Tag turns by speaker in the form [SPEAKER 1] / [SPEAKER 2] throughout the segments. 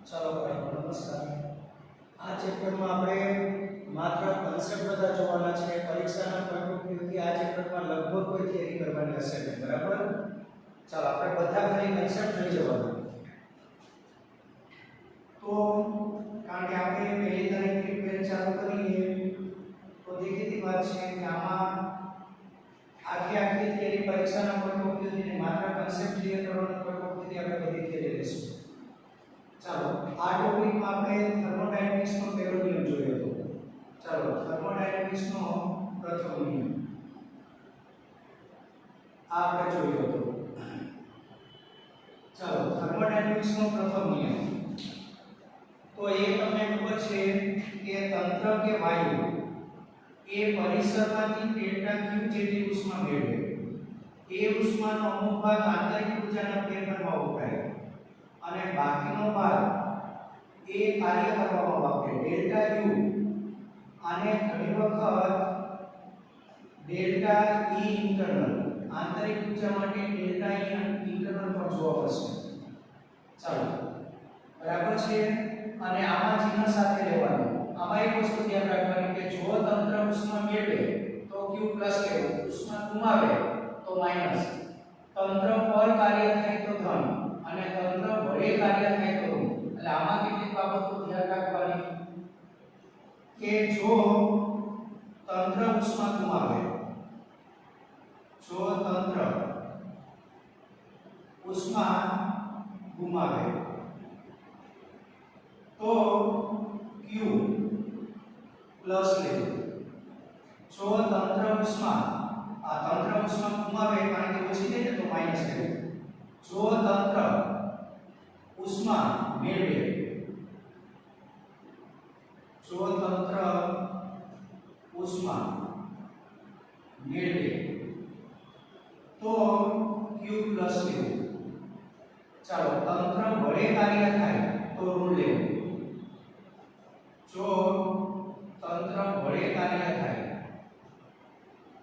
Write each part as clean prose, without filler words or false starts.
[SPEAKER 1] ચાલો બાળકો નમસ્કાર. આ ચેપ્ટરમાં આપણે માત્ર કન્સેપ્ટ બધા જોવાના છે. પરીક્ષાના પોઈન્ટ ઓફ વ્યૂથી આ ચેપ્ટરમાં લગભગ કોઈ થિયરી કરવાની હશે નહીં, બરાબર? ચાલો આપણે બધા ખાલી કન્સેપ્ટ જોઈ જવાના. તો કારણ કે આપણે પહેલી તારીખથી ટ્રેન ચાલુ કરીએ તો દેખીતી વાત છે કે આમાં આખી થિયરી પરીક્ષાના પોઈન્ટ ઓફ વ્યૂથી માત્ર કન્સેપ્ટ ક્લિયર કરવાના પોઈન્ટ ઓફ વ્યૂથી આપણે બધી થિયરી લઈશું. ચાલો આ ટોપિકમાં આપણે થર્મોડાયનેમિક્સ નો પહેલો નિયમ જોયો હતો. ચાલો થર્મોડાયનેમિક્સ નો પ્રથમ નિયમ આ આપણે જોયો હતો. ચાલો થર્મોડાયનેમિક્સ નો પ્રથમ નિયમ તો એ તમને ખબર છે કે તંત્ર કે વાયુ એ પરિસરમાંથી ડેલ્ટા ક્યુ જેટલી ઉષ્મા મેળવે. એ ઉષ્માનો અમુક ભાગ આંતરિક ઊર્જાના ફેરફારમાં વપરાય અને બાકીનો ભાગ એ કાર્ય કરવામાં વાપરે. ડેલ્ટા યુ આને ઘણી વખત ડેલ્ટા ઈ ઇન્ટરનલ આંતરિક ઊર્જા માટે ડેલ્ટા ઈ ઇન્ટરનલ પણ જોવા મળશે. ચાલો બરાબર છે. અને આમાં ચિહ્ન સાથે લેવાનું. આમાં એક વસ્તુ ધ્યાન રાખવાની કે જો તંત્ર ઉષ્મા મેળવે તો Q પ્લસ લેવું, ઉષ્મા ગુમાવે તો માઈનસ. તંત્ર પર કાર્ય થાય તો ધન અને તંત્ર વડે કાર્ય થાય તો ઋણ. એટલે આમાં કેટલીક બાબતો ધ્યાન રાખવાની કે જો તંત્ર ઉષ્મા ગુમાવે, જો તંત્ર ઉષ્મા ગુમાવે તો Q પ્લસ લેવું. જો તંત્ર ઉષ્મા ગુમાવે કારણ કે ઓછી થાય તો માઈનસ લેવું. જો તંત્ર ઉષ્મા મેળવે, જો તંત્ર ઉષ્મા મેળવે તો Q પ્લસ લેવું. ચાલો તંત્ર વડે કાર્ય થાય તો ઋણ લેવું. જો તંત્ર વડે કાર્ય થાય,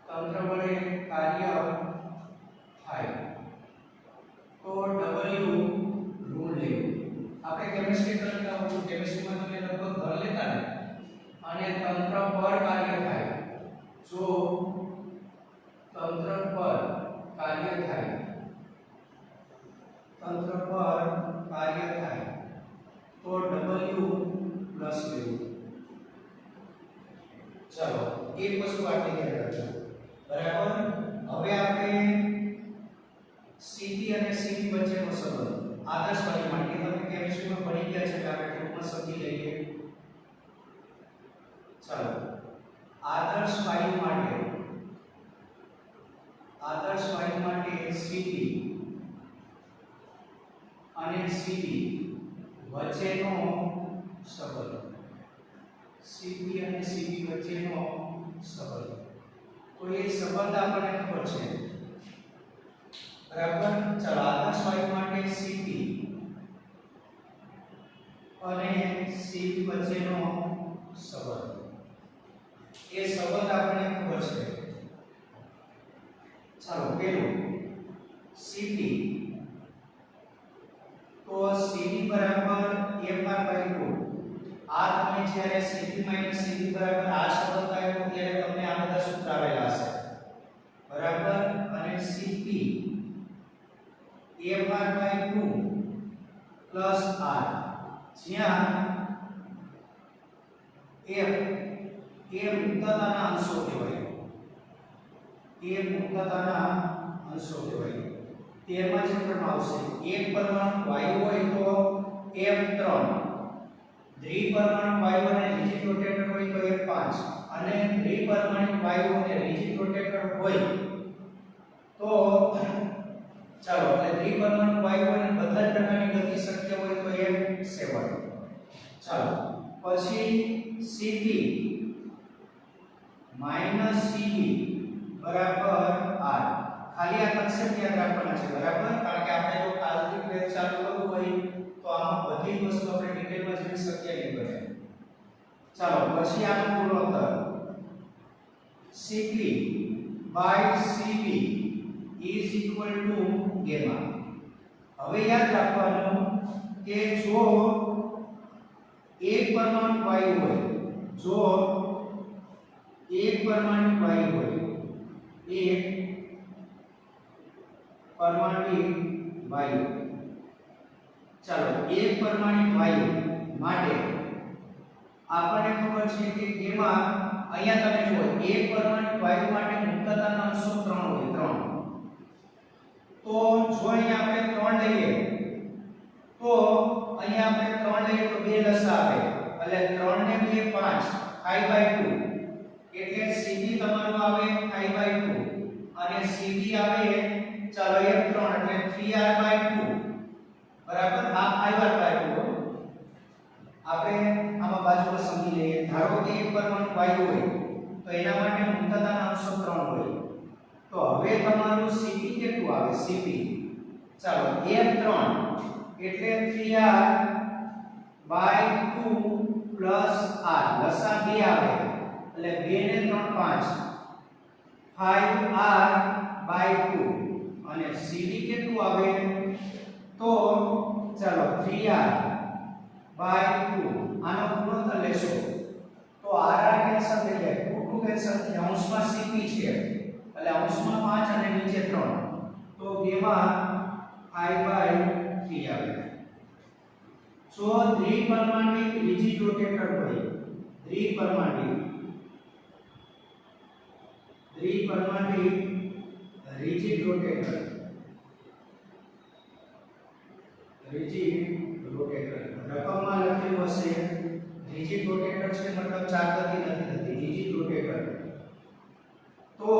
[SPEAKER 1] તંત્ર વડે કાર્ય થાય તો W ઋણ લેવું. આપણે કેમિસ્ટ્રી કરતા હોય કેમિસ્ટ્રીમાં તમે લગભગ ધન લેતા ને. અને તંત્ર પર કાર્ય થાય, જો તંત્ર પર કાર્ય થાય, તંત્ર પર કાર્ય થાય તો W પ્લસ લેવું. ચાલો એક વસ્તુ આટલી યાદ રાખજો, બરાબર? હવે આપણે Cp અને Cv વચ્ચેનો સંબંધ આદર્શ વાયુ માટે તમે કેમિસ્ટ્રીમાં ભણી ગયા છે એટલે આપણે ટૂંકમાં સમજી લઈએ. ચાલો આદર્શ વાયુ માટે Cp અને Cv વચ્ચેનો સંબંધ, Cp અને Cv વચ્ચેનો સંબંધ. તો એ સંબંધ આપણને ખબર છે, બરાબર? ચાલો આદર્શ વાયુ માટે Cp અને Cv વચ્ચેનો સંબંધ, એ સંબંધ આપણને ખબર છે. ચાલો પેલું Cp તો Cv બરાબર F/2. આ તમે જ્યારે Cp - Cv બરાબર આ સંબંધ આવ્યો ત્યારે તમને આ બધા સૂત્ર આવેલા હશે, બરાબર? અને Cp F/2 પ્લસ R, જ્યાં F એ મુક્તતાના અંશો કહેવાય, એ મુક્તતાના અંશો કહેવાય. 13મા ચેપ્ટરમાં આવશે. એક પરમાણુ વાયુ હોય તો F3, દ્વિપરમાણુ વાયુ અને રિજિડ રોટેટર હોય તો F5 અને દ્વિપરમાણુ વાયુ અને રિજિડ રોટેટર હોય તો ચાલો એટલે દ્વિપરમાણુ વાયુ અને બધા જ પ્રકારની ગતિ શક્ય હોય તો F7. ચાલો પછી Cp Cv બરાબર R. ખાલી આ કન્સેપ્ટ યાદ રાખવાના છે, બરાબર? કારણ કે આપણે જો કાલથી ક્લાસ ચાલુ કરવું હોય તો આમાં બધી વસ્તુ આપણે ડિટેલમાં જોઈ શક્ય નહીં બને. ચાલો પછી આનો ગુણોત્તર Cp/Cv = gamma. હવે યાદ રાખવાનું કે જો परमाणु वायु હોય, જો એક પરમાણુ વાયુ હોય, એક પરમાણુ વાયુ, ચાલો એક પરમાણુ વાયુ માટે આપણને ખબર છે કે એમાં અહીંયા તમે જુઓ એક પરમાણુ વાયુ માટે મુક્તતાના અંશો 3 હોય, 3. તો જો અહીંયા આપણે 3 લઈએ તો અહીંયા આપણે 3 લઈએ તો 2 લસા આવે, એટલે 3 ને 2 5 5/2, એટલે સીધી તમારું આવે 5/2 અને સીધી આવે ચાલો 1 3 એટલે 3r/2 બરાબર. આ 5r/2 આપણે આમાં બાજુમાં સમજી લઈએ. ધારો કે એક પરમાણુ વાયુ હોય તો એના માટે મુક્તતાના અંશો 3 હોય. તો હવે તમારું Cp કેટલું આવે? Cp ચાલો 1 3 એટલે 3r/2 પ્લસ r, લસા 2 આવે એટલે 2 ને 3 5 5r/2 અને Cd કેટલું આવે? તો ચાલો 3r/2 આનો ગુણોત્તર લેશો તો r કેન્સલ થઈ જાય, 2 કેન્સલ થઈ જાય, અંશમાં Cp છે એટલે અંશમાં 5 અને નીચે 3 તો 2 માં 5/3 આવે. જો દ્વિપરમાણિક રિજિડ રોટેટર હોય, દ્વિપરમાણિક રિજિડ રોટેટર, રકમમાં લખેલું હશે રિજિડ રોટેટર છે મતલબ ચાર ગતિ નથી થતી, રિજિડ રોટેટર. તો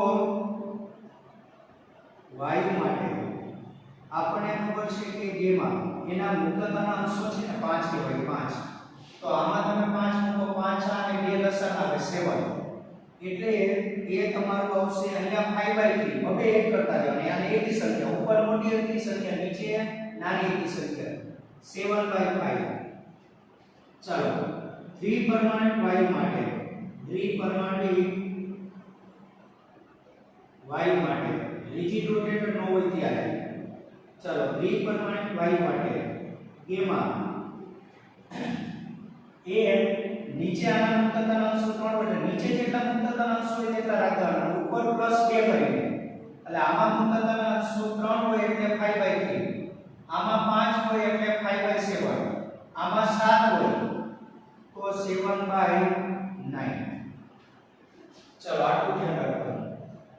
[SPEAKER 1] વાયુ માટે આપણને ખબર છે કે જેમાં એના મુક્તતાના અંશો છે ને 5 કહેવાય, 5. તો આમાં તમે 5 મૂકો, 5 અને 2 લસા આવે 7, એટલે એ તમારું આવશે અહીંયા 5/3. હવે એડ કરતા જવાનું, અને એકી સંખ્યા ઉપર મોટી એકી સંખ્યા, નીચે નાની એકી સંખ્યા 7/5. ચાલો દ્વિપરમાણિક વાયુ માટે, દ્વિપરમાણિક વાયુ માટે રિજિડ રોટેટર ન હોય ત્યારે ચાલો દ્વિપરમાણિક વાયુ માટે એમાં એ નીચે આના મુક્તતાના અંશો 3 હોય, નીચે જેટલા મુક્તતાના અંશો હોય તેટલા રાખવાના, ઉપર પ્લસ 2 કરીને, એટલે આમાં મુક્તતાના અંશો 3 હોય એટલે 5/3, આમાં 5 હોય એટલે 5/7, આમાં 7 હોય તો 7/9. ચલો આટલું ધ્યાન રાખવાનું,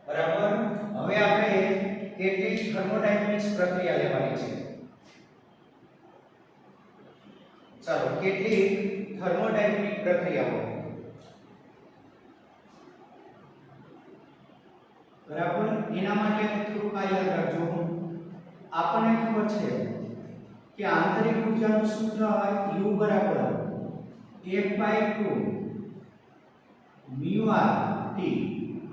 [SPEAKER 1] બરાબર. હવે આપણે કેટલીક થર્મોડાયનેમિક્સ પ્રક્રિયા લેવાની છે. ચાલો કેટલીક થર્મોડાયનેમિક પ્રક્રિયાઓ, બરાબર. એના માટે થોડુંક આ યાદ રાખજો. આપણને ખબર છે કે આંતરિક ઊર્જાનું સૂત્ર U બરાબર 1/2 μr/T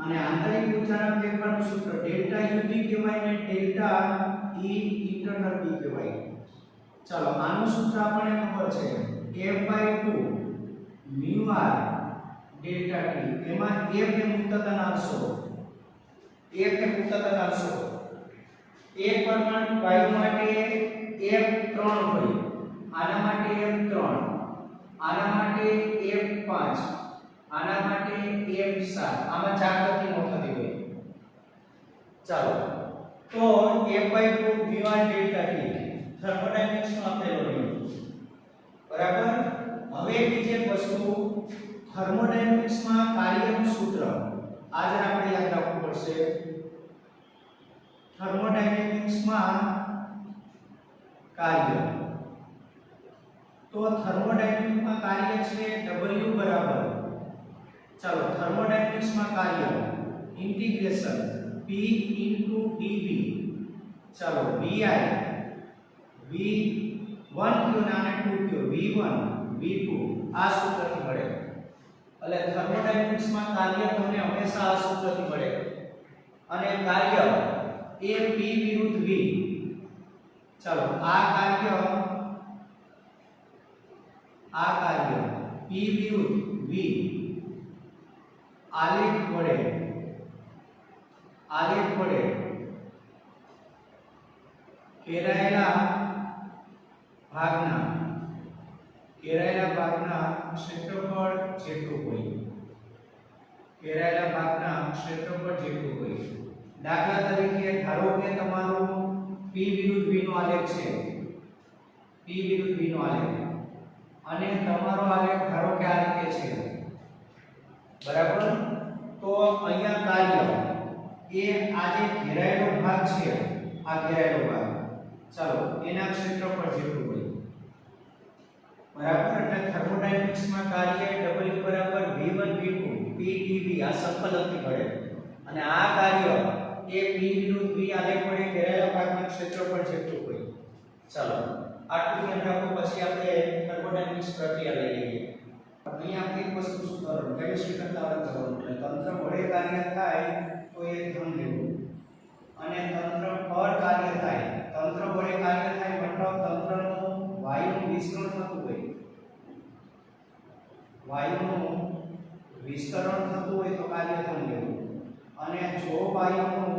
[SPEAKER 1] અને આંતરિક ઊર્જાના ફેરફારનું સૂત્ર ડેલ્ટા UB કહેવાય ને ડેલ્ટા E ઇન્ટરનલ P કહેવાય. ચાલો આનું સૂત્ર આપણને ખબર છે 1/2 μr ડેલ્ટા T. એમાં F એ મુક્તતાના અંશો, F એ મુક્તતાના અંશો. એક પરમાણુ વાયુ માટે F3 હોય, આના માટે F3, આના માટે F5, આના માટે F7, આમાં ચાર ગતિ નો થતી હોય. ચાલો તો F/2 μr delta T thermodynamics નો આપેલો નિયમ, બરાબર. હવે બીજી એક વસ્તુ, થર્મોડાયનેમિક્સ માં કાર્યનું સૂત્ર આજે આપણે યાદ રાખવું પડશે. થર્મોડાયનેમિક્સ માં કાર્ય, તો થર્મોડાયનેમિક્સ માં કાર્ય છે W બરાબર, ચાલો થર્મોડાયનેમિક્સ માં કાર્ય ઇન્ટિગ્રેશન P into dV, ચાલો VI V1 ક્યુ અને 2 ક્યુ, V1 V2 આ સૂત્રથી મળે. એટલે થર્મોડાયનેમિક્સ માં કાર્ય તમને હંમેશા આ સૂત્રથી મળે. અને કાર્ય એ P વિરુદ્ધ V, ચાલો આ કાર્ય P વિરુદ્ધ V આલેખ વડે ઘેરાયેલા ઘેરાયેલા ભાગના ક્ષેત્રફળ જેટલું હોય, ઘેરાયેલા ભાગના ક્ષેત્રફળ જેટલું હોય. દાખલા તરીકે ધારો કે તમારું P વિરુદ્ધ V નો આલેખ છે, P વિરુદ્ધ V નો આલેખ, અને તમારો આલેખ ધારો કે આ રીતે છે, બરાબર. તો અહીંયા કાર્ય એ આ જે ઘેરાયેલો ભાગ છે, આ ઘેરાયેલો ભાગ, ચાલો એના ક્ષેત્રફળ જેટલું હોય, બરાબર. એટલે થર્મોડાયનેમિક્સમાં કાર્ય W બરાબર V1 V2 P dV આ સંકલનથી મળે, અને આ કાર્ય એ P વિરુદ્ધ V આલેખ વડે ઘેરાયેલા ભાગના ક્ષેત્રફળ જેટલું હોય. ચાલો આટલું ધ્યાન રાખો, પછી આપણે થર્મોડાયનેમિક્સ પ્રક્રિયા લઈ લઈએ. અહીંયા આપણે એક વસ્તુ શું કરવાનું, કેમિસ્ટ્રી કરતા આવડે જવાનું, એટલે તંત્ર વડે કાર્ય થાય તો એ ધ્યાન લેવું, અને તંત્ર પર કાર્ય થાય, તંત્ર વડે કાર્ય થાય મતલબ તંત્રનું વાયુનું વિસ્તરણ થતું હોય, વાયુનું વિસ્તરણ થતું હોય તો કાર્ય ધ્યાન લેવું, અને જો વાયુનું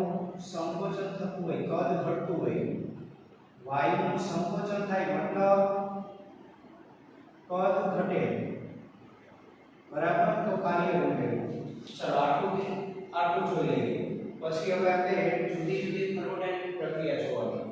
[SPEAKER 1] સંકોચન થતું હોય, કદ ઘટતું હોય, વાયુનું સંકોચન થાય મતલબ કદ ઘટે, બરાબર, તો કાર્ય ધ્યાન લેવું. ચાલો આટલું જોઈ લઈએ. પછી હવે આપણે જુદી જુદી થર્મોડાયનેમિક પ્રક્રિયા જોવાની.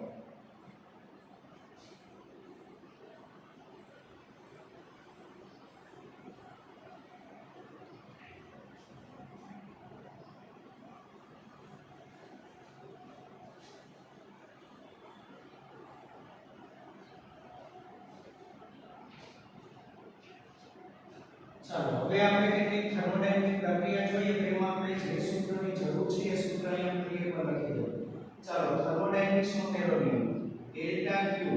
[SPEAKER 1] ચાલો હવે આપણે કેટલીક થર્મોડાયનેમિક પ્રક્રિયા જોઈએ, તો એમાં આપણે જે સૂત્રની જરૂર છે એ સૂત્ર અહીંયા ક્લિયર પર લખી દો. ચાલો થર્મોડાયનેમિક્સનો પહેલો નિયમ ડેલ્ટા ક્યુ,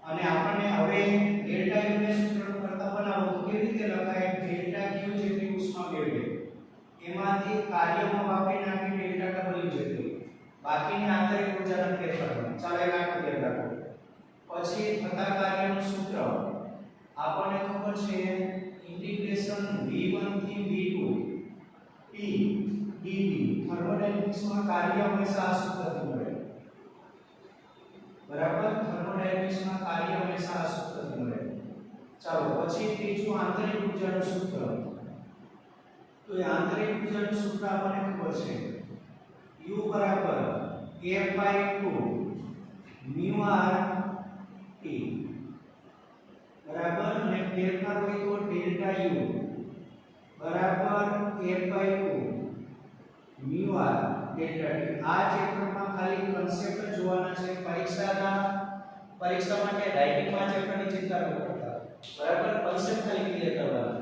[SPEAKER 1] અને આપણને હવે ડેલ્ટા યુ ને સૂત્રનું કરતા બનાવો તો કેવી રીતે લખાય, ડેલ્ટા ક્યુ જેટલી ઉષ્મા મેળવે એમાંથી કાર્યમાં વાપરી નાખી ડેલ્ટા ડબલ્યુ જેટલી, બાકીની આંતરિક ઊર્જાના ફેરફારમાં. ચાલો એક આટલું ધ્યાન રાખો. પછી થતા કાર્યનું સૂત્ર આપણને ખબર છે, ઇન્ટિગ્રેશન v1 થી v2 p dv. થર્મોડાયનેમિક્સમાં કાર્ય હંમેશા આ સૂત્રથી મળે, બરાબર. થર્મોડાયનેમિક્સમાં કાર્ય હંમેશા આ સૂત્રથી મળે. ચાલો પછી ત્રીજું આંતરિક ઊર્જાનું સૂત્ર. તો એ આંતરિક ઊર્જાનું સૂત્ર આપણને ખબર છે, u બરાબર F/2 μ r t, બરાબર. અને ફેરફાર હોય તો ડેલ્ટા યુ બરાબર F/2 μ r ડેલ્ટા t. આ ચેપ્ટરમાં ખાલી કન્સેપ્ટ જોવાના છે, પરીક્ષા માટે રાઇટિંગમાં ચેપ્ટરની ચિંતા ન કરતા, બરાબર. કન્સેપ્ટ ખાલી ક્લિયર કરવાના.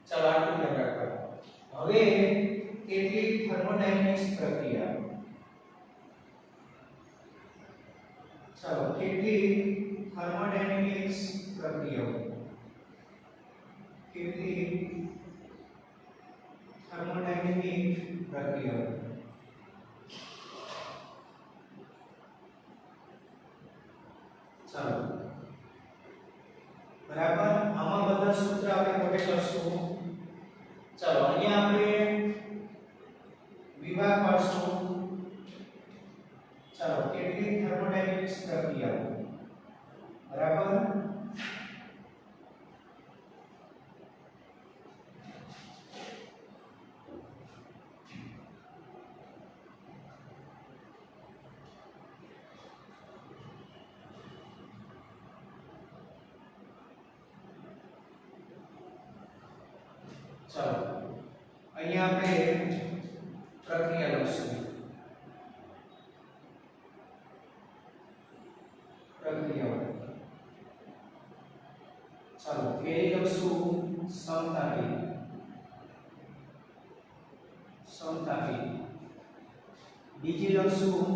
[SPEAKER 1] ચાલો આટલું ધ્યાન રાખો. હવે કેટલીક થર્મોડાયનેમિક્સ પ્રક્રિયા, ચાલો કેટલીક થર્મોડાયનેમિક્સ પ્રક્રિયાઓ, કેટલીક થર્મોડાયનેમિક પ્રક્રિયાઓ. ચાલો બરાબર, આમાં બધા સૂત્ર આપણે કોડે કરશું. ચાલો અહીંયા આપણે વિભાગ પાડશું. ચાલો કેટલીક થર્મોડાયનેમિક્સ પ્રક્રિયાઓ, બરાબર. ચાલો અહીંયા આપણે પ્રક્રિયા લખશું. પ્રક્રિયાઓ, ચાલો પહેલી લખશું સમતાપી. બીજી લખશું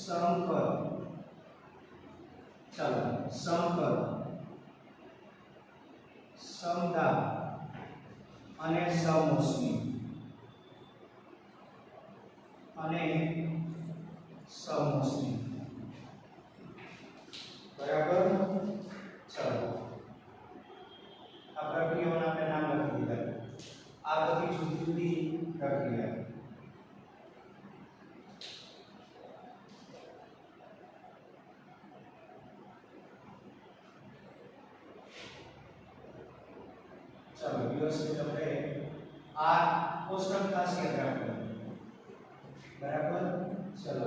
[SPEAKER 1] સંકર. ચાલો સંકર, સમદાબ અને સમોષ્મી અને સમોષ્મી, બરાબર. ચાલો આ પ્રક્રિયાઓના આપણે નામ લખી દીધા. આ બધી જુદી જુદી પ્રક્રિયા. चलो व्यवस्थित આપણે આ કોષ્ટક ખાસ યાદ રાખવાનું બરાબર ચલો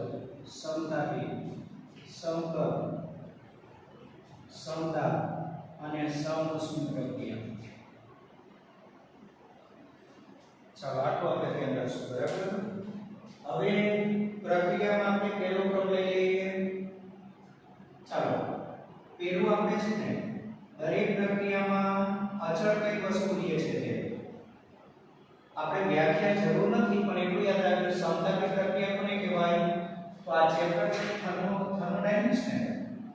[SPEAKER 1] સમતાપી સમકર સમતા અને સમઉષ્મી પ્રક્રિયા ચાલો આટલું આપણે ધ્યાન રાખશું બરાબર હવે પ્રક્રિયામાં આપણે પહેલો ક્રમ લઈ લઈએ ચાલો પહેલું આપણે છે ને દરેક પ્રક્રિયામાં અચળ કઈ વસ્તુ લે છે તે આપણે વ્યાખ્યા જરૂર નથી પણ એટલું યાદ રાખજો સમતાપી પ્રક્રિયા કોને કહેવાય તો આ ચેપ્ટર છે થર્મોડાયનેમિક્સ ને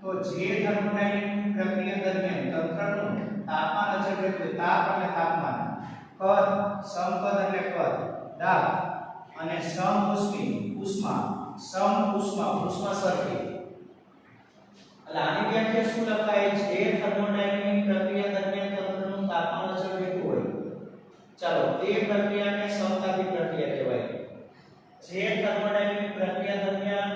[SPEAKER 1] તો જે થર્મોડાયનેમિક પ્રક્રિયા દરમિયાન તંત્રનું તાપમાન અચળ રહેતું તાપ એટલે તાપમાન કદ સમકદ એટલે કદ દાબ અને સમઉષ્મી ઉષ્મા ઉષ્મા સરખી એટલે આની વ્યાખ્યા શું લખાય છે જે થર્મોડાયનેમિક પ્રક્રિયા દરમિયાન તંત્રનું તાપમાન અચળ રહેતું હોય ચાલો તે પ્રક્રિયાને સમતાપી પ્રક્રિયા કહેવાય જે થર્મોડાયનેમિક પ્રક્રિયા દરમિયાન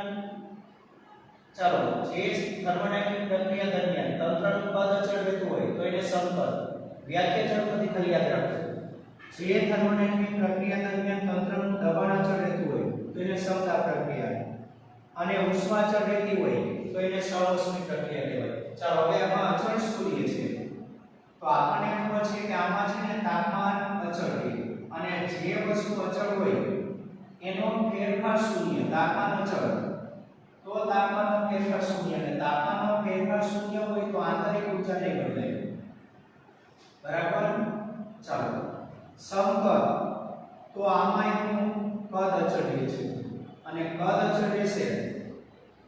[SPEAKER 1] ચાલો જે થર્મોડાયનેમિક પ્રક્રિયા દરમિયાન તંત્રનું પદ અચળ રહેતું હોય તો એને સમકદ વ્યાખ્યા જરૂર નથી ખાલી યાદ રાખજો જે થર્મોડાયનેમિક પ્રક્રિયા દરમિયાન તંત્રનું દબાણ અચળ રહેતું હોય તો એને સમતા પ્રક્રિયા અને ઉષ્મા અચળ રહેતી હોય તો એને સમઉષ્મી પ્રક્રિયા કહેવાય ચાલો હવે આમાં અચળ શું લે છે તો આપણને ખબર છે કે આમાં છે ને તાપમાન અચળ રહે અને જે વસ્તુ અચળ હોય એનો ફેરફાર શૂન્ય તાપમાન અચળ તો તાપમાનનો ફેરફાર શૂન્ય અને તાપમાનનો ફેરફાર શૂન્ય હોય તો આંતરિક ઊર્જા નહીં બદલાય બરાબર ચાલો સમકદ તો આમાં એનું કદ અચળ રહે છે અને કદ અચળ રહેશે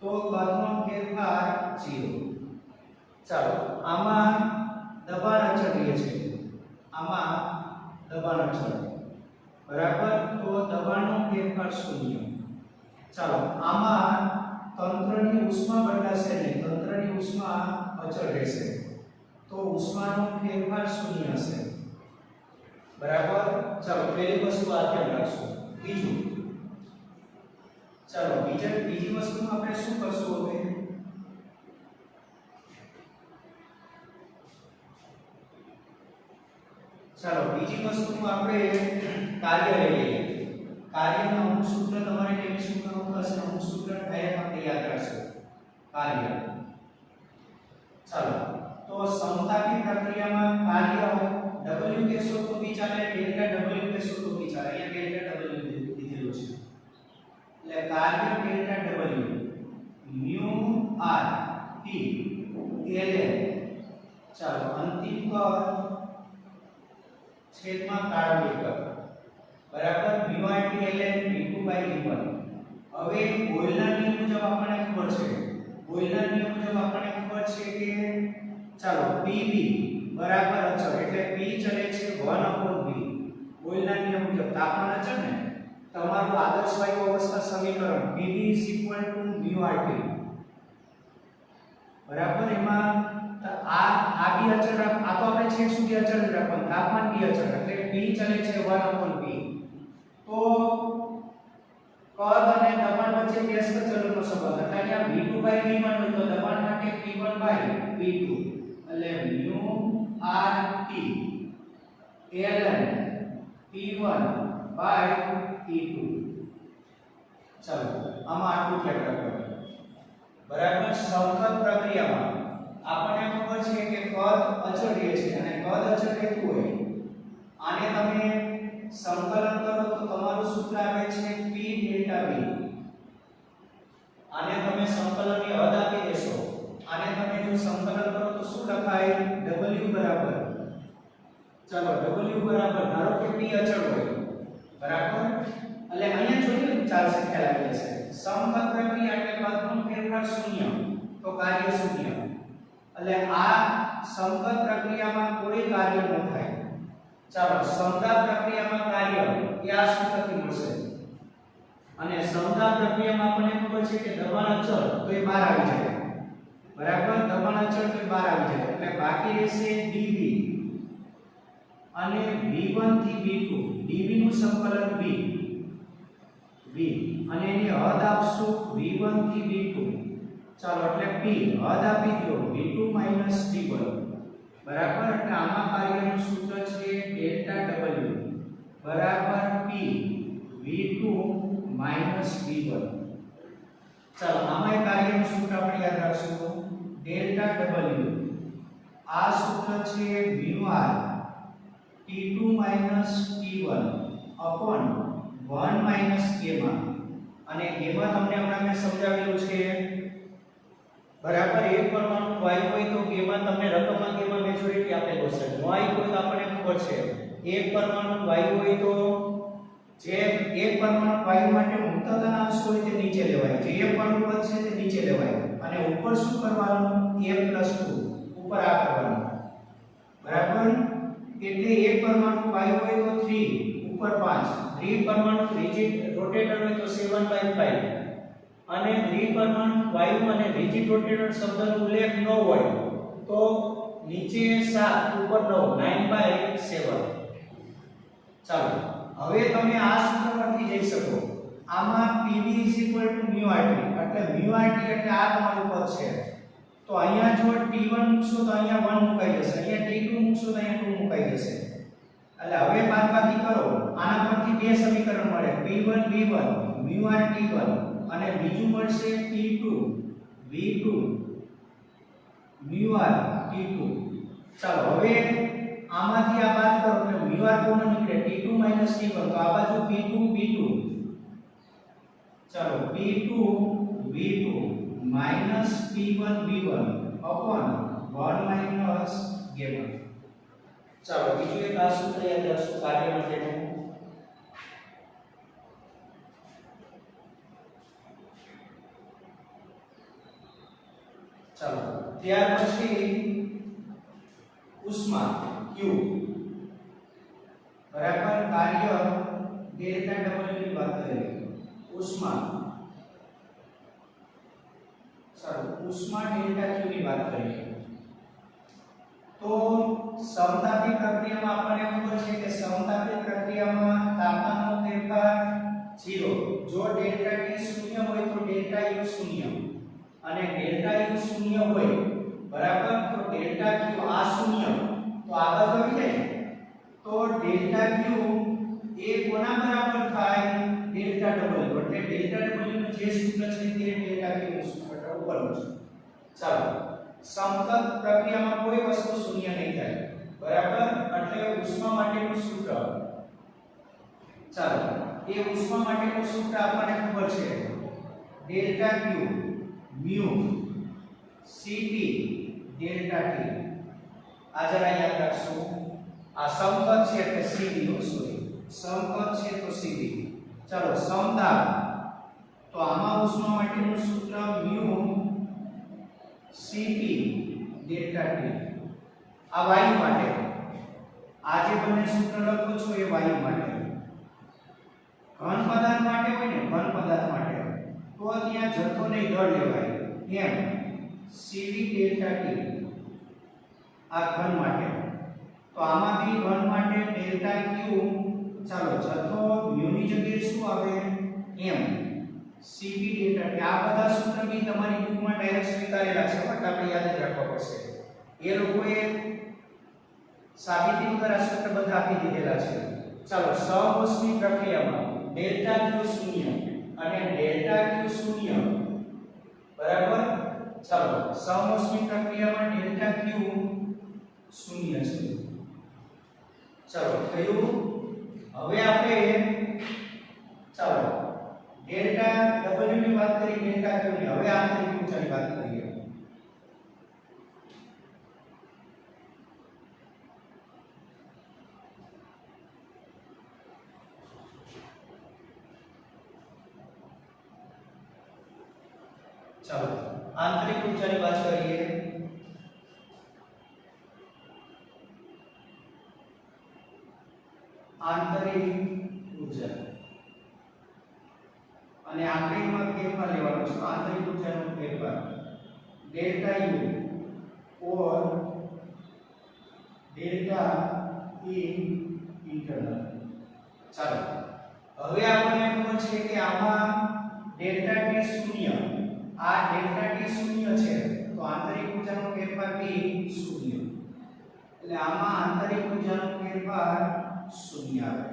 [SPEAKER 1] તો કદનો ફેરફાર 0 ચાલો આમાં દબાણ અચળ રહે છે આમાં દબાણ અચળ બરાબર તો દબાણનો ફેરફાર 0 ચાલો આમાં તંત્રની ઉષ્મા બદલાશે નહીં તંત્રની ઉષ્મા અચળ રહેશે તો ઉષ્માનો ફેરફાર 0 હશે બરાબર ચાલો પહેલી વસ્તુ આ ધ્યાન રાખશું બીજું ચાલો બીજી વસ્તુમાં આપણે શું કરશું હવે ચાલો બીજી વસ્તુમાં આપણે કાર્ય લઈ લઈએ કાર્યના અમુક સૂત્ર તમારે કેમિસ્ટ્રી કરવું પડશે અમુક સૂત્ર ડાયરેક્ટ આપણે યાદ રાખશું કાર્ય ચાલો તો સમતાપી પ્રક્રિયામાં કાર્ય W કહેશો તો બી ચાલે ડેલ્ટા W કહેશો તો બી ચાલે અહીંયા ડેલ્ટા W દીધેલું છે એટલે કાર્ય delta W mu r t ln ચાલો અંતિમ કર છેદમાં પ્રારંભિક કર બરાબર mu r t ln v2/v1 હવે બોયલના નિયમ મુજબ આપણને ખબર છે બોયલના નિયમ મુજબ આપણને ખબર છે કે ચાલો pb બરાબર અચળ એટલે p ચલે છે 1/v બોયલના નિયમ મુજબ તાપમાન અચળ ને તમારું આદર્શ વાયુ અવસ્થા સમીકરણ pv mu RT બરાબર એમાં આ બી અચળ આ તો આપણે છેક સુધી અચળ રાખવાનું તાપમાન બી અચળ એટલે p ચલે છે 1/v તો કદ અને દબાણ વચ્ચે વ્યસ્ત ચલોનો સંબંધ એટલે અહીંયા v2/v1 હોય તો દબાણ માટે p1/v2 એટલે mu RT ln p1/p2 ચાલો આમાં આટલું યાદ રાખવાનું બરાબર સમકદ પ્રક્રિયામાં આપણને ખબર છે કે કદ અચળ રહે છે અને કદ અચળ રહેતું હોય આને તમે સંકલન કરો તો તમારું સૂત્ર આવે છે p ડેલ્ટા v આને તમે સંકલનની હદ આપી દેશો આને તમે જો સંકલન કરો તો શું લખાય w બરાબર ચાલો w બરાબર ધારો કે p અચળ હોય બરાબર એટલે અહીંયા જોઈએ ચાલશે ખ્યાલ આવી જશે સમકદ પ્રક્રિયા એટલે કદનો ફેરફાર 0 તો કાર્ય 0 એટલે આ સમકદ પ્રક્રિયામાં કોઈ કાર્ય ન થાય ચાલો સમતા પ્રક્રિયામાં કાર્ય એ આ સૂત્રથી મળશે અને સમતા પ્રક્રિયામાં આપણને ખબર છે કે દબાણ અચળ તો એ બહાર આવી જાય બરાબર દબાણ અચળ તો એ બહાર આવી જાય એટલે બાકી રહેશે dv અને v1 થી v2 dv નું સંકલન v અને એની હદ આપશું v1 થી v2 ચાલો એટલે p હદ આપી દો v2 v1 બરાબર એટલે આમાં કાર્યનું સૂત્ર છે ડેલ્ટા W બરાબર P V2 V1. ચાલો આમાં કાર્યનું સૂત્ર આપણે યાદ રાખશું ડેલ્ટા W આ સૂત્ર છે μr T2 T1 upon 1 gamma અને gamma તમને હમણાં મેં સમજાવેલું છે બરાબર એક પરમાણુ વાયુ હોય તો gamma તમને રકમમાં gamma મેજોરિટી આપેલો છે વાયુ હોય તો આપણને ખબર છે એક પરમાણુ વાયુ હોય તો જે એક પરમાણુ વાયુ માટે મુક્તતાના અંશ હોય તે નીચે લેવાય જે એક પરમાણુ પદ છે તે નીચે લેવાય અને ઉપર શું કરવાનું m+2 ઉપર આ કરવાનું બરાબર એટલે એક પરમાણુ વાયુ હોય તો 3 ઉપર 5 દ્વિપરમાણુ રિજિડ રોટેટર હોય તો 7/5 અને દ્વિપરમાણુ વાયુ અને રિજિડ રોટેટર શબ્દનો ઉલ્લેખ ન હોય તો નીચે 7 ઉપર 9 9/7. ચાલો હવે તમે આ સૂત્ર પરથી જઈ શકો આમાં Pv μRT એટલે μRT એટલે આ તમારું પદ છે તો અહીંયા જો T1 મૂકશો તો અહીંયા 1 મુકાઈ જશે અહીંયા T2 મૂકશો તો અહીંયા 2 મુકાઈ જશે એટલે હવે બાદબાકી કરો આના પરથી બે સમીકરણ મળે P1 V1 μR T1 અને બીજું મળશે P2 V2 μR T2. ચાલો હવે આમાંથી આ બાદ કરો એટલે μR કોમન નીકળે T2 T1 તો આ બાજુ P2 V2 ચાલો P2 V2 P1 V1 upon 1 gamma. ચાલો બીજું એક આ સૂત્ર યાદ રાખશું કાર્ય માટેનું ચાલો ત્યાર પછી ઉષ્મા Q બરાબર કાર્ય ડેલ્ટા W ની વાત કરીએ ઉષ્મા ચાલો ઉષ્મા ડેલ્ટા Q ની વાત કરીએ તો સમતાપી પ્રક્રિયામાં આપણને ખબર છે કે સમતાપી પ્રક્રિયામાં તાપમાનનો ફેરફાર 0 જો ડેલ્ટા T શૂન્ય હોય તો ડેલ્ટા U શૂન્ય અને ડેલ્ટા U શૂન્ય હોય બરાબર તો ડેલ્ટા Q આ શૂન્ય તો આગળ આવી જાય તો ડેલ્ટા Q એ કોના બરાબર થાય ડેલ્ટા W એટલે ડેલ્ટા W નું જે સૂત્ર છે તે ડેલ્ટા Q નું સૂત્ર ઉપરનું છે. ચાલો સમતલ પ્રક્રિયામાં કોઈ વસ્તુ શૂન્ય નહીં થાય બરાબર એટલે ઉષ્મા માટેનું સૂત્ર ચાલો એ ઉષ્મા માટેનું સૂત્ર આપણને ખબર છે delta Q mu Cp delta T આ જરા યાદ રાખશો આ સમકક્ષ છે એટલે Cp નું સોરી સમકક્ષ છે તો Cp. ચાલો સમતાપ તો આમાં ઉષ્મા માટેનું સૂત્ર mu Cp ડેલ્ટા T આ વાયુ માટે આ જે બંને સૂત્ર લખો છો એ વાયુ માટે ઘન પદાર્થ માટે હોય ને ઘન પદાર્થ માટે તો ત્યાં જથ્થો નહીં દળ લેવાય એમ Cv ડેલ્ટા T આ ઘન માટે તો આમાંથી ઘન માટે ડેલ્ટા Q ચાલો જથ્થો mu ની જગ્યાએ શું આવે એમ Cp ડેલ્ટા T આ બધા સૂત્ર બી તમારી બુકમાં ડાયરેક્ટ સ્વીકારેલા છે પણ આપણે યાદ જ રાખવા પડશે એ લોકોએ સાબિતી વગર આ સૂત્ર બધા આપી દીધેલા છે. ચાલો સહઓષ્મી પ્રક્રિયામાં ડેલ્ટા Q શૂન્ય અને ડેલ્ટા Q શૂન્ય બરાબર ચાલો સહઓષ્મી પ્રક્રિયામાં ડેલ્ટા Q શૂન્ય છે. ચાલો થયું હવે આપણે ચાલો ડેલ્ટા W ની વાત કરી ડેલ્ટા Q ની હવે આંતરિક ઊર્જાની વાત કરીએ. ચાલો આંતરિક ઊર્જાની વાત કરીએ આંતરિક ઊર્જા અને આપણે એમાં ફેરફાર લેવાનો છે આંતરિક ઊર્જાનો ફેરફાર ડેલ્ટા U ઓર ડેલ્ટા E ઇન્ટરનલ. ચાલો હવે આપણને ખબર છે કે આમાં ડેલ્ટા T શૂન્ય આ ડેલ્ટા T શૂન્ય છે તો આંતરિક ઊર્જાનો ફેરફાર P શૂન્ય એટલે આમાં આંતરિક ઊર્જાનો ફેરફાર શૂન્ય આવે.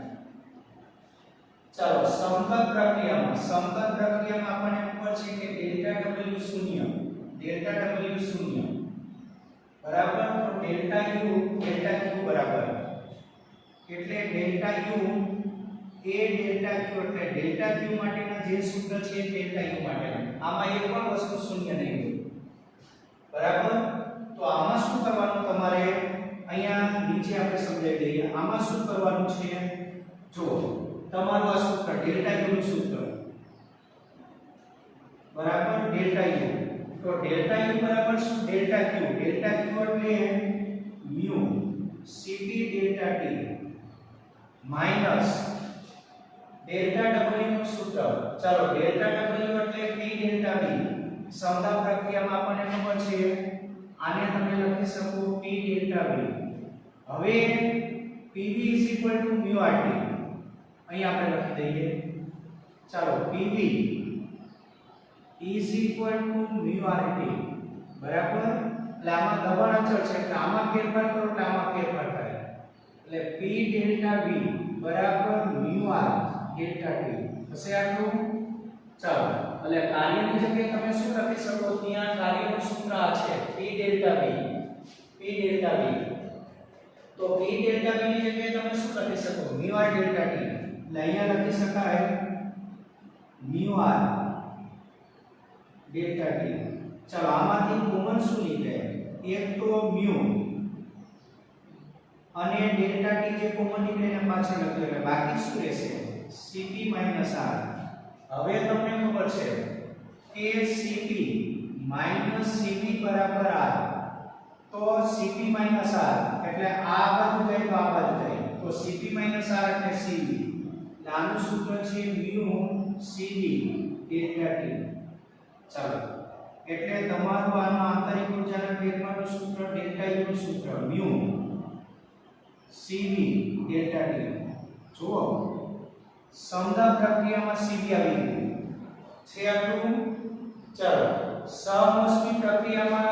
[SPEAKER 1] ચાલો સમકક્ષ પ્રક્રિયામાં આપણને ખબર છે કે ડેલ્ટા W શૂન્ય બરાબર. તો ડેલ્ટા U ડેલ્ટા Q બરાબર એટલે ડેલ્ટા U એ ડેલ્ટા Q એટલે ડેલ્ટા Q માટેના જે સૂત્ર છે ડેલ્ટા U માટેના આમાં એક પણ વસ્તુ શૂન્ય નહીં હોય બરાબર. તો આમાં શું કરવાનું તમારે અહીંયા નીચે આપણે સમજાવી દઈએ. આમાં શું કરવાનું છે જો તમારું આ સૂત્ર ડેલ્ટા U નું સૂત્ર બરાબર ડેલ્ટા U. તો ડેલ્ટા U બરાબર શું ડેલ્ટા Q એટલે mu Cp delta T minus delta W નું સૂત્ર. ચાલો ડેલ્ટા W એટલે P ડેલ્ટા V. સમતા પ્રક્રિયામાં આપણને ખબર છે આને તમે લખી શકો P ડેલ્ટા V. હવે Pv mu RT અહીં આપણે લખી દઈએ. ચાલો Pv mu RT બરાબર. એટલે આમાં દબાણ અચળ છે એટલે આમાં ફેરફાર કરો એટલે આમાં ફેરફાર થાય એટલે P ડેલ્ટા V બરાબર mu R ડેલ્ટા T હશે આટલું. ચાલો એટલે કાર્યની જગ્યાએ તમે શું લખી શકો ત્યાં કાર્યનું સૂત્ર આ છે P ડેલ્ટા V. તો P ડેલ્ટા V ની જગ્યાએ તમે શું લખી શકો mu R ડેલ્ટા T. એટલે અહીંયા લખી શકાય mu R ડેલ્ટા T. ચાલો આમાંથી કોમન શું નીકળે એક તો mu અને ડેલ્ટા T જે કોમન નીકળે એને પાછળ લખ્યું એટલે બાકી શું રહેશે Cp - R. હવે તમને ખબર છે કે Cp Cp બરાબર R. તો Cp - R એટલે આ બાજુ જાય તો આ બાજુ જાય તો Cp - R એટલે Cv. આનું સૂત્ર છે mu Cv ડેલ્ટા T. ચાલો એટલે તમારું આનો આંતરિક ઊર્જાના ફેરફારનું સૂત્ર ડેલ્ટા U નું સૂત્ર mu Cv ડેલ્ટા T. જુઓ સમતા પ્રક્રિયામાં Cv આવી ગયું છે આટલું. ચાલો સહઓષ્મી પ્રક્રિયામાં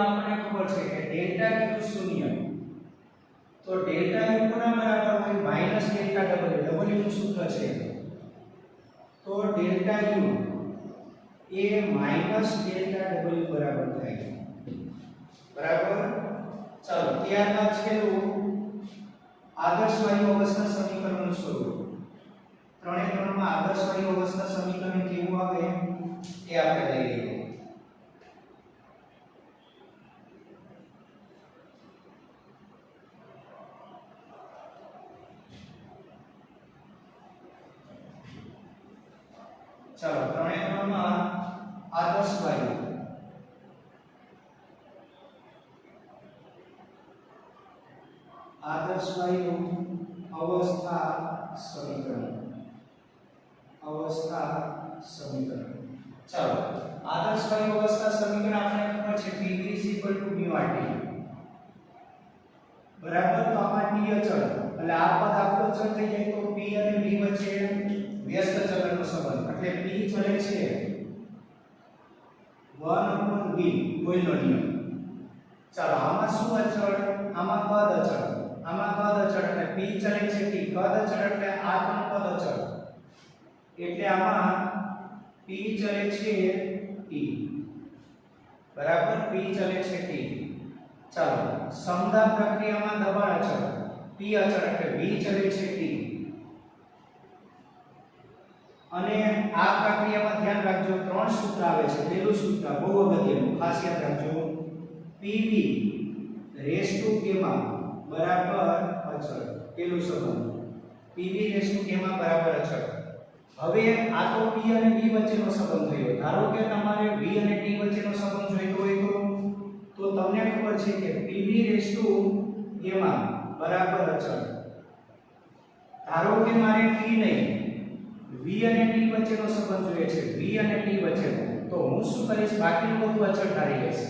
[SPEAKER 1] આપણને ખબર છે કે ડેલ્ટા Q શૂન્ય. તો ડેલ્ટા U કોના બરાબર હોય માઈનસ ડેલ્ટા W નું સૂત્ર છે. તો ડેલ્ટા U એ માઈનસ ડેલ્ટા W બરાબર થાય બરાબર. ચાલો ત્યારબાદ છેલ્લું આદર્શ વાયુ અવસ્થા સમીકરણનું સ્વરૂપ. ત્રણે ત્રણમાં આદર્શ વાયુ અવસ્થા સમીકરણ કેવું આવે એ આપણે લઈ લઈએ. ચાલો ત્રણે ત્રણમાં આદર્શ વાયુ અવસ્થા સમીકરણ. ચાલો આદર્શ વાયુ અવસ્થા સમીકરણ આપણે ખબર છે Pv mu RT બરાબર. તો આમાં T અચળ એટલે આ પદ આખું અચળ થઈ જાય તો P અને V વચ્ચે વ્યસ્ત ચલનનો સંબંધ એટલે P ચલે છે 1/v બોયલનો નિયમ. ચાલો આમાં શું અચળ આમાં પદ અચળ એટલે P ચલે છે T પદ અચળ એટલે આ પણ પદ અચળ એટલે આમાં P ચલે છે T બરાબર. P ચલે છે T. ચાલો સમતા પ્રક્રિયામાં દબાણ અચળ P અચળ એટલે V ચલે છે T. અને આ પ્રક્રિયામાં ધ્યાન રાખજો ત્રણ સૂત્ર આવે છે. પહેલું સૂત્ર બહુ અગત્યનું ખાસ યાદ રાખજો Pv gamma બરાબર અચળ. પહેલું સંબંધ Pv gamma બરાબર અચળ. હવે આ તો P અને V વચ્ચેનો સંબંધ થયો. ધારો કે તમારે V અને T વચ્ચેનો સંબંધ જોઈતો હોય તો તમને ખબર છે કે Pv gamma બરાબર અચળ. ધારો કે મારે T નહીં V અને T વચ્ચેનો સંબંધ જોઈએ છે V અને T વચ્ચેનો તો હું શું કરીશ બાકીનું બધું અચળ ધારી લઈશ.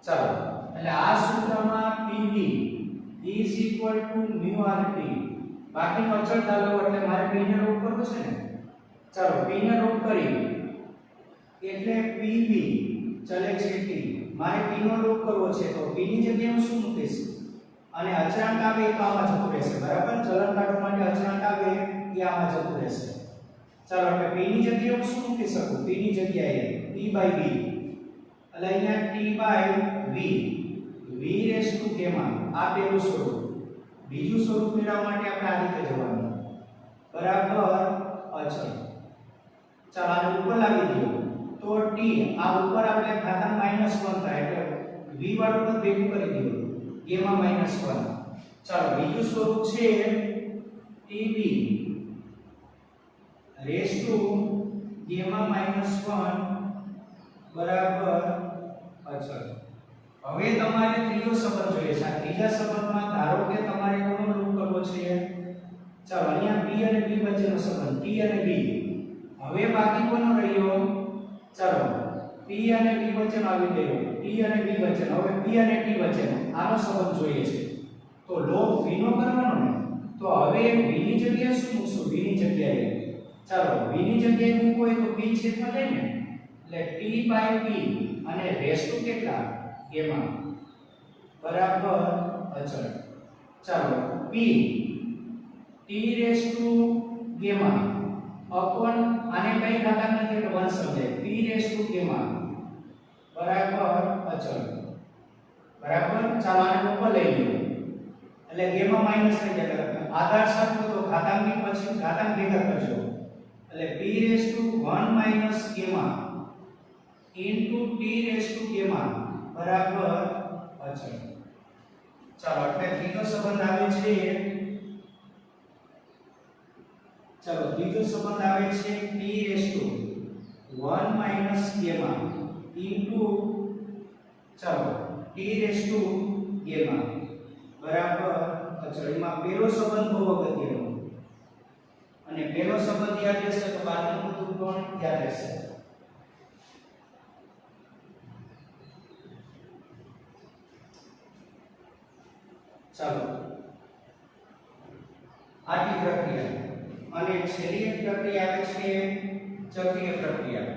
[SPEAKER 1] ચાલો એટલે આ સૂત્રમાં Pv mu RT બાકીનું અચળ ધારો એટલે મારે P ને નોટ કરવું છે ને. ચાલો P ને નોટ કરી એટલે Pv ચલે છે T મારે p નો લોપ કરવો છે તો p ની જગ્યાએ હું શું મૂકીશ અને અચળાંક આવે તો આમાં જતું રહેશે બરાબર ચલન કાઢવા માટે અચળાંક આવે એ આમાં જતું રહેશે ચાલો આપણે p ની જગ્યાએ હું શું મૂકી શકું p ની જગ્યાએ p/v એટલે અહીંયા t/v v રેસ ટુ કેમાં આ પહેલું સ્વરૂપ બીજું સ્વરૂપ મેળવવા માટે આપણે આ રીતે જવાનું બરાબર અચળ ચાલો આને ઉપર લાવી દો તો t આ ઉપર આપણે ઘાતાંક -1 થાય એટલે v વાળું પદ ભેગું કરી દો ગેમા -1 ચાલો બીજું સ્વરૂપ છે tb રેસ ટુ ગેમા -1 બરાબર અચળ હવે તમારે ત્રીજો સંબંધ જોઈએ છે આ ત્રીજા સંબંધમાં ધારો કે તમારે કોનો લૂપ કરવો છે ચાલો અહીંયા p અને b વચ્ચેનો સંબંધ t અને b હવે બાકી કોનો રહ્યો ચાલો p અને b વચ્ચેનો આવી ગયો p અને b વચ્ચેનો હવે p અને t વચ્ચેનો આનો સંબંધ જોઈએ છે તો લોપ v નો કરવાનો ને તો હવે v ની જગ્યાએ શું મૂકશું v ની જગ્યાએ ચાલો v ની જગ્યાએ મૂકવો હોય તો p છેદમાં જાય ને એટલે t/p અને રેસ ટુ કેટલા ગેમા બરાબર અચળ ચાલો p t raise to gamma upon આને કઈ ઘાતાંક નથી એટલે 1 સમજાય p રેસ ટુ ગેમા બરાબર અચળ બરાબર ચાલો આને ઉપર લઈ લો એટલે ગેમા માઈનસ થઈ જાય આધાર સાથે તો ઘાતાંકની પછી ઘાતાંક ભેગા કરજો એટલે p raise to 1 minus gamma into t raise to gamma બરાબર અચળ ચાલો એટલે ત્રીજો સંબંધ આવે છે ચાલો ત્રીજો સંબંધ આવે છે t raise to 1 minus gamma into ચાલો t રેસ ટુ ગેમા બરાબર અચળ એમાં પહેલો સંબંધ બહુ અગત્યનો અને પહેલો સંબંધ યાદ રહેશે તો બાકીનું બધું પણ યાદ રહેશે ચાલો આટી પ્રક્રિયા અને છેલ્લી એક પ્રક્રિયા આવે છે ચક્રીય પ્રક્રિયા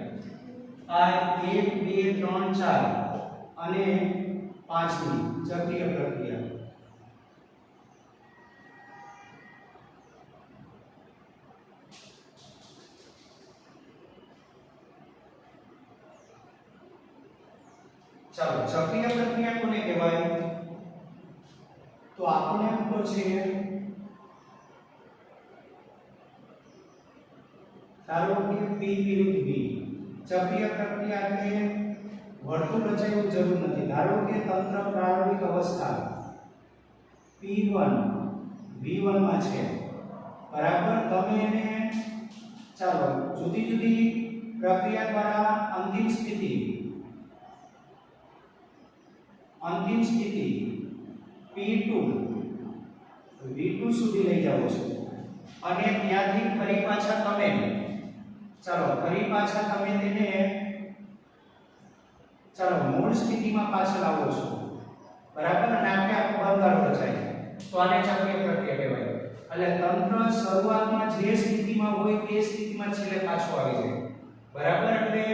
[SPEAKER 1] આ 1 2 3 4 અને 5ની ચક્રીય પ્રક્રિયા ચાલો ચક્રીય પ્રક્રિયા કોને કહેવાય તો આપણને ખબર છે ધારો કે p વિરુદ્ધ v ચક્રીય પ્રક્રિયા એટલે વર્તુળ રચાયું જરૂર નથી ધારો કે તંત્ર પ્રારંભિક અવસ્થા p1 v1 માં છે બરાબર તમે એને ચાલો જુદી જુદી પ્રક્રિયા દ્વારા અંતિમ સ્થિતિ p2 v2 સુધી લઈ જાઓ છો અને ત્યાંથી ફરી પાછા તમે તેને ચાલો મૂળ સ્થિતિમાં પાછા લાવો છો બરાબર અને આપણે આખો બંધારો રચાય તો આને ચક્રીય પ્રક્રિયા કહેવાય એટલે તંત્ર શરૂઆતમાં જે સ્થિતિમાં હોય તે સ્થિતિમાં છેલ્લે પાછો આવી જાય બરાબર એટલે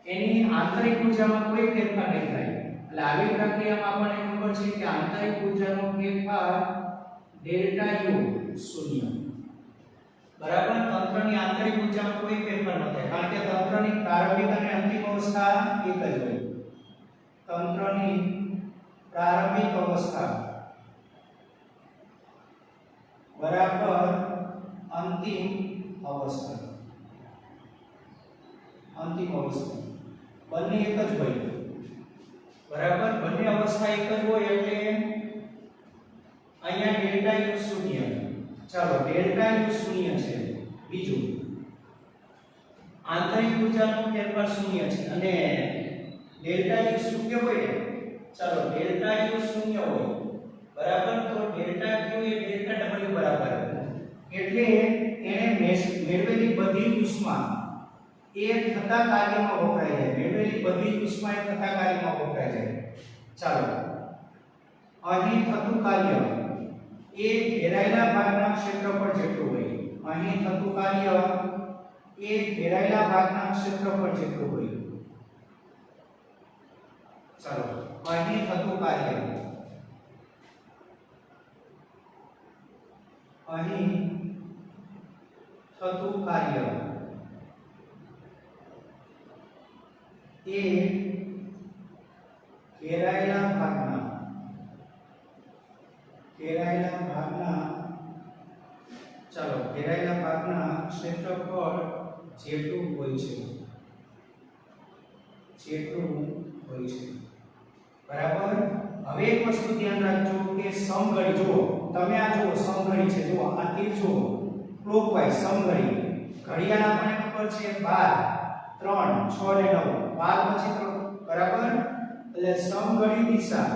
[SPEAKER 1] એની આંતરિક ઊર્જામાં કોઈ ફેરફાર નહીં થાય એટલે આવી પ્રક્રિયામાં આપણને ખબર છે કે આંતરિક ઊર્જાનો ફેરફાર ડેલ્ટા U શૂન્ય બરાબર તંત્રની આંતરિક ઊર્જામાં કોઈ ફેરફાર ન થાય કારણ કે તંત્રની પ્રારંભિક અને અંતિમ અવસ્થા એક જ હોય તંત્રની પ્રારંભિક અવસ્થા બરાબર અંતિમ અવસ્થા બંને એક જ હોય બરાબર બંને અવસ્થા એક જ હોય એટલે અહીંયા ડેલ્ટા U શૂન્ય ચાલો ડેલ્ટા U શૂન્ય છે બીજું આંતરિક ઊર્જાનો ફેરફાર શૂન્ય છે અને ડેલ્ટા U શૂન્ય હોય ચાલો ડેલ્ટા U શૂન્ય હોય બરાબર તો ડેલ્ટા Q એ ડેલ્ટા W બરાબર એટલે એને મેળવેલી બધી ઉષ્મા એ થતા કાર્યમાં વપરાય જાય મેળવેલી બધી ઉષ્મા એ થતા કાર્યમાં વપરાય જાય ચાલો અહીં થતું કાર્ય એ ઘેરાયેલા ભાગના ક્ષેત્રફળ જેટલું હોય અહીં થતું કાર્ય એ ઘેરાયેલા ભાગના ક્ષેત્રફળ જેટલું હોય ચાલો અહીં થતું કાર્ય, અહીં થતું કાર્ય એ ઘેરાયેલા ભાગના ચાલો ઘેરાયેલા ભાગના ક્ષેત્રફળ જેટલું હોય છે બરાબર। હવે એક વસ્તુ ધ્યાન રાખજો કે સમઘડી જુઓ, તમે આ જુઓ સમઘડી છે, જુઓ આ તીર જુઓ ક્લોકવાઇઝ સમઘડી, ઘડિયાળ આપણને ખબર છે 12 3 6 ને 9 12 પછી 3 બરાબર। એટલે સમઘડી દિશા,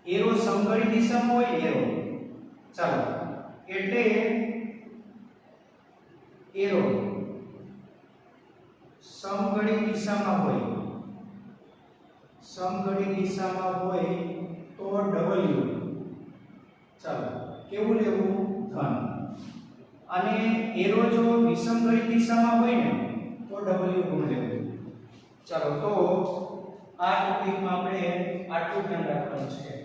[SPEAKER 1] એરો સમઘડી દિશામાં હોય એરો, ચાલો એટલે એરો સમઘડી દિશામાં હોય તો W, ચાલો કેવું લેવું ધન, અને એરો જો વિષમઘડી દિશામાં હોય ને તો W ઋણ લેવું। ચાલો તો આ ટોપિકમાં આપણે આટલું ધ્યાન રાખવાનું છે।